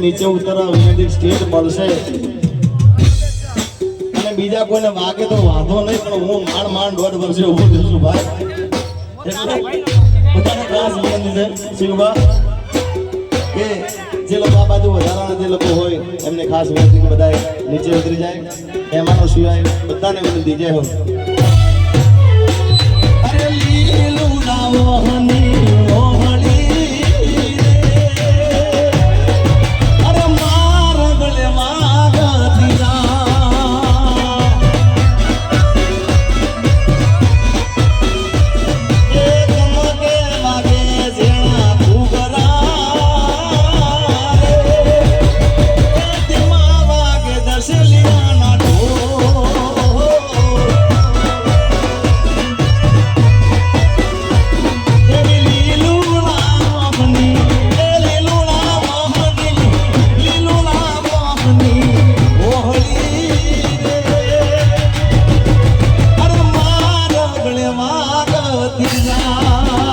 નીચે ઉતરવા વિનંતી સ્ટેજ મળશે અને બીજા કોઈને વાગે તો વાંધો નહીં પણ હું માંડ 1.5 વર્ષે ઊભો છું ભાઈ એટલે બધાને ખાસ વિનંતી છે શિવબા કે જે લોકો આ બાજુ વધારાના જે લોકો હોય એમને ખાસ વિનંતી કે બધા નીચે ઉતરી જાય મહેમાનો સિવાય બધાને વિનંતી જય હો અરે લીલું નાવહની Yeah.